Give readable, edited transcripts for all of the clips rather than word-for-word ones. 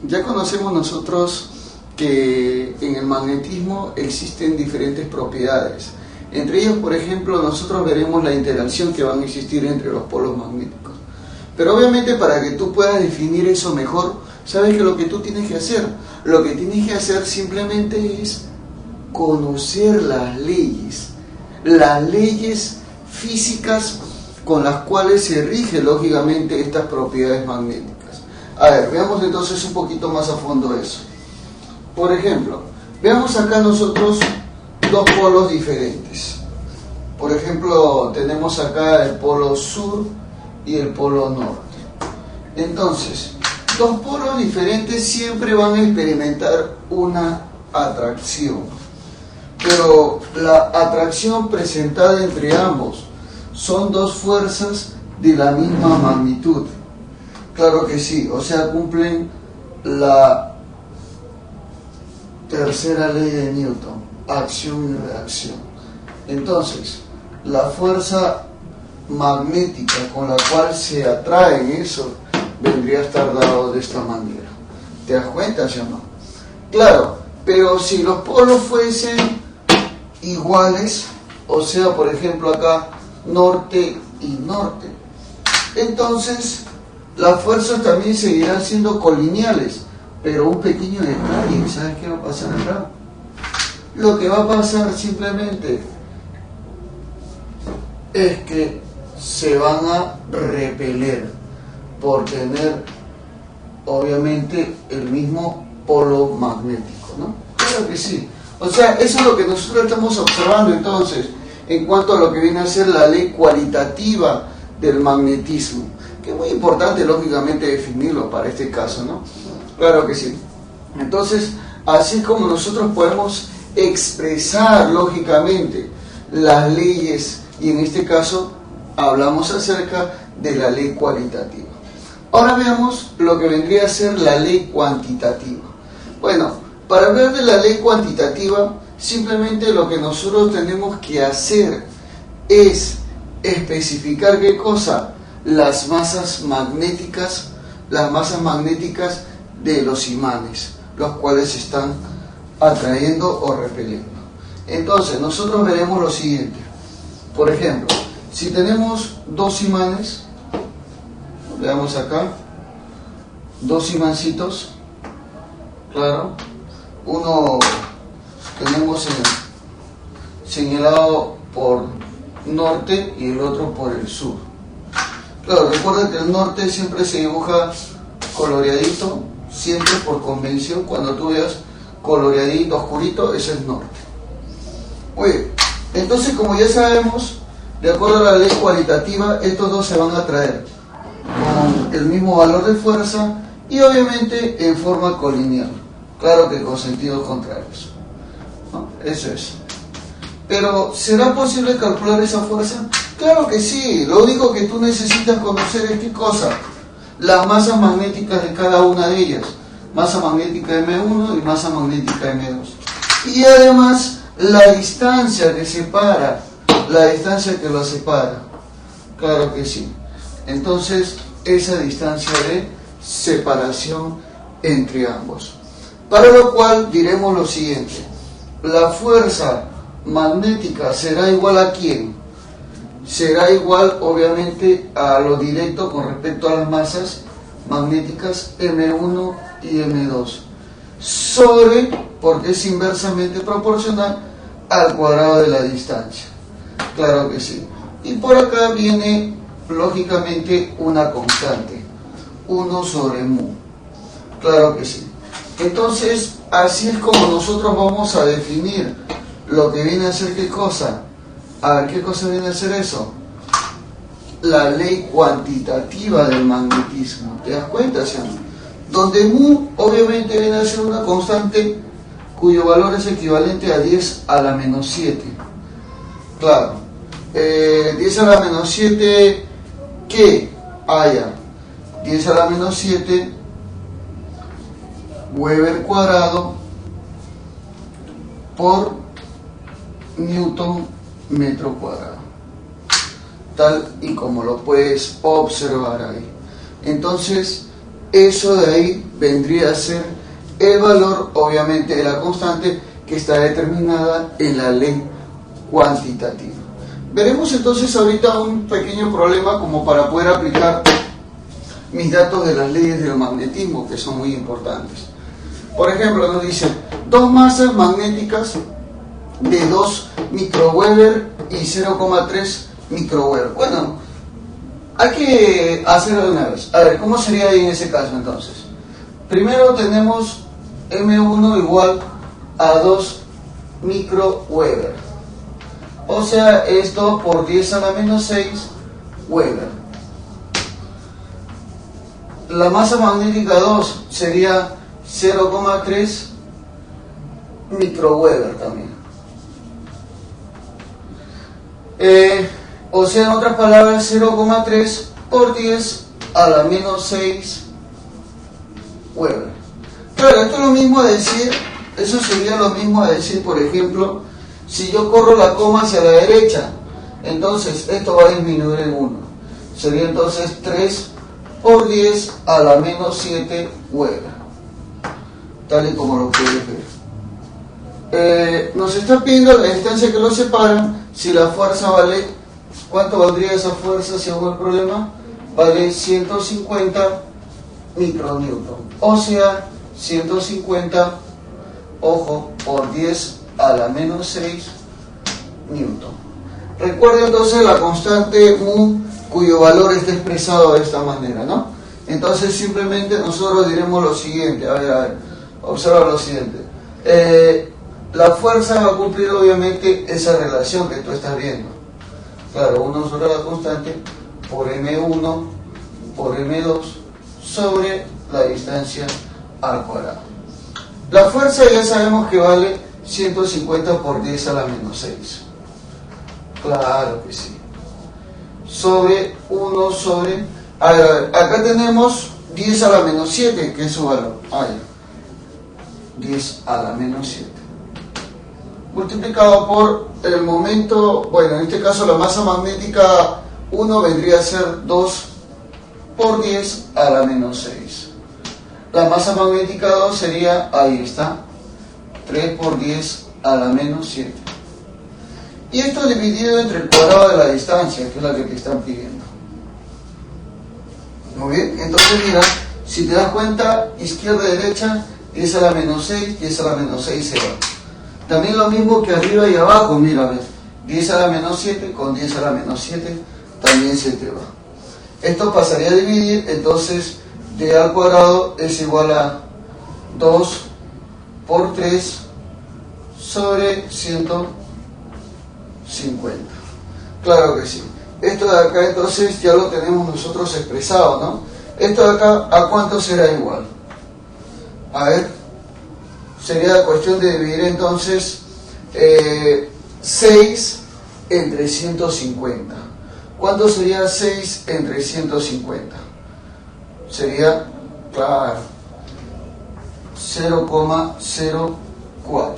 Ya conocemos nosotros que en el magnetismo existen diferentes propiedades. Entre ellos, por ejemplo, nosotros veremos la interacción que van a existir entre los polos magnéticos. Pero obviamente para que tú puedas definir eso mejor, sabes que lo que tú tienes que hacer, simplemente es conocer las leyes físicas con las cuales se rige lógicamente estas propiedades magnéticas. A ver, veamos entonces un poquito más a fondo eso. Por ejemplo, veamos acá nosotros dos polos diferentes. Por ejemplo, tenemos acá el polo sur y el polo norte. Entonces, dos polos diferentes siempre van a experimentar una atracción, pero la atracción presentada entre ambos son dos fuerzas de la misma magnitud. Claro que sí, o sea, cumplen la tercera ley de Newton, acción y reacción. Entonces, la fuerza magnética con la cual se atraen eso vendría a estar dado de esta manera. ¿Te das cuenta, sí o no? Claro, pero si los polos fuesen iguales, o sea, por ejemplo acá norte y norte, entonces las fuerzas también seguirán siendo colineales, pero un pequeño detalle. ¿Sabes qué va a pasar acá? Lo que va a pasar simplemente es que se van a repeler por tener obviamente el mismo polo magnético, ¿no? Claro que sí. O sea, eso es lo que nosotros estamos observando entonces en cuanto a lo que viene a ser la ley cualitativa del magnetismo, que es muy importante lógicamente definirlo para este caso, ¿no? Claro que sí. Entonces, así como nosotros podemos expresar lógicamente las leyes, y en este caso hablamos acerca de la ley cualitativa. Ahora veamos lo que vendría a ser la ley cuantitativa. Bueno, para hablar de la ley cuantitativa, simplemente lo que nosotros tenemos que hacer es especificar ¿qué cosa? Las masas magnéticas de los imanes, los cuales están atrayendo o repeliendo. Entonces, nosotros veremos lo siguiente. Por ejemplo, si tenemos dos imanes, veamos acá, dos imancitos, claro, uno tenemos señalado por norte y el otro por el sur. Claro, recuerda que el norte siempre se dibuja coloreadito, siempre por convención. Cuando tú veas coloreadito, oscurito, ese es norte. Oye, entonces como ya sabemos, de acuerdo a la ley cualitativa, estos dos se van a atraer con el mismo valor de fuerza y obviamente en forma colineal. Claro que con sentidos contrarios, ¿no? Eso es. Pero, ¿será posible calcular esa fuerza? Claro que sí. Lo único que tú necesitas conocer es ¿qué cosa? Las masas magnéticas de cada una de ellas. Masa magnética M1 y masa magnética M2. Y además, la distancia que separa, lo separa. Claro que sí. Entonces, esa distancia de separación entre ambos. Para lo cual diremos lo siguiente. La fuerza magnética será igual ¿a quién? Será igual obviamente a lo directo con respecto a las masas magnéticas M1 y M2 sobre, porque es inversamente proporcional al cuadrado de la distancia. Claro que sí. Y por acá viene lógicamente una constante, 1 sobre mu. Claro que sí. Entonces, así es como nosotros vamos a definir lo que viene a ser ¿qué cosa? A ver, ¿qué cosa viene a ser eso? La ley cuantitativa del magnetismo. ¿Te das cuenta, sí? Donde mu obviamente viene a ser una constante cuyo valor es equivalente a 10 a la menos 7. Claro. 10 a la menos 7, ¿qué? Ya. 10 a la menos 7 Weber cuadrado por Newton metro cuadrado, tal y como lo puedes observar ahí. Entonces, eso de ahí vendría a ser el valor, obviamente, de la constante que está determinada en la ley cuantitativa. Veremos entonces ahorita un pequeño problema como para poder aplicar mis datos de las leyes del magnetismo, que son muy importantes. Por ejemplo, nos dice dos masas magnéticas de 2 microweber y 0,3 microweber. Bueno, hay que hacerlo de una vez. A ver, ¿cómo sería ahí en ese caso entonces? Primero tenemos M1 igual a 2 microweber. O sea, es 2 por 10 a la menos 6 Weber. La masa magnética 2 sería 0,3 microweber también. O sea, en otras palabras, 0,3 por 10 a la menos 6 Weber. Claro, esto es lo mismo a decir, eso sería lo mismo a decir, por ejemplo, si yo corro la coma hacia la derecha, entonces esto va a disminuir en 1. Sería entonces 3 por 10 a la menos 7 Weber. Tal y como lo puedes ver. Nos está pidiendo la distancia que los separan. Si la fuerza vale, ¿cuánto valdría esa fuerza según el problema? Vale 150 micronewton. O sea, 150, ojo, por 10 a la menos 6 newton. Recuerden entonces la constante mu, cuyo valor está expresado de esta manera, ¿no? Entonces simplemente nosotros diremos lo siguiente. A ver, observa lo siguiente. La fuerza va a cumplir obviamente esa relación que tú estás viendo. Claro, 1 sobre la constante por M1 por M2 sobre la distancia al cuadrado. La fuerza ya sabemos que vale 150 por 10 a la menos 6. Claro que sí. Sobre 1 sobre... A ver, acá tenemos 10 a la menos 7, que es su valor. 10 a la menos 7. Multiplicado por el momento, bueno, en este caso la masa magnética 1 vendría a ser 2 por 10 a la menos 6. La masa magnética 2 sería, ahí está, 3 por 10 a la menos 7. Y esto dividido entre el cuadrado de la distancia, que es la que te están pidiendo. Muy bien, entonces mira, si te das cuenta, izquierda y derecha, 10 a la menos 6, 10 a la menos 6 se va. También lo mismo que arriba y abajo, mira, ves, 10 a la menos 7 con 10 a la menos 7 también se te va. Esto pasaría a dividir, entonces d al cuadrado es igual a 2 por 3 sobre 150. Claro que sí. Esto de acá entonces ya lo tenemos nosotros expresado, ¿no? Esto de acá, ¿a cuánto será igual? A ver, sería cuestión de dividir entonces 6 entre 150. ¿Cuánto sería 6 entre 150? Sería, claro, 0,04.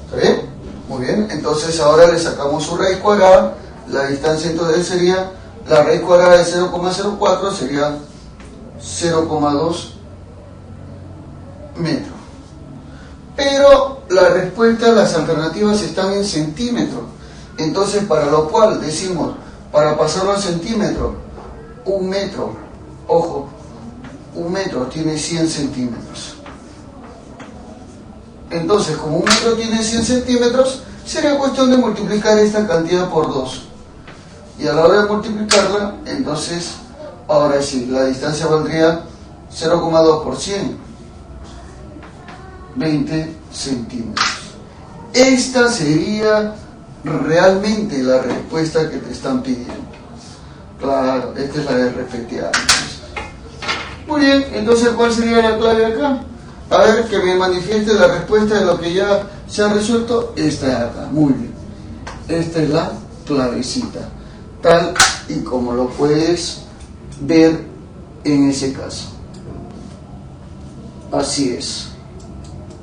¿Está bien? Muy bien, entonces ahora le sacamos su raíz cuadrada. La distancia entonces sería, la raíz cuadrada de 0,04 sería 0,2 metros. Pero la respuesta, las alternativas están en centímetros. Entonces, para lo cual decimos, para pasarlo a centímetros, 1 metro, ojo, 1 metro tiene 100 centímetros. Entonces, como 1 metro tiene 100 centímetros, sería cuestión de multiplicar esta cantidad por 2. Y a la hora de multiplicarla, entonces, ahora sí, la distancia valdría 0,2 por 100. 20 centímetros. Esta sería realmente la respuesta que te están pidiendo. Claro, esta es la de respectividad. Muy bien, entonces ¿cuál sería la clave acá? A ver, que me manifieste la respuesta de lo que ya se ha resuelto. Esta de acá, muy bien. Esta es la clavecita, tal y como lo puedes ver en ese caso. Así es.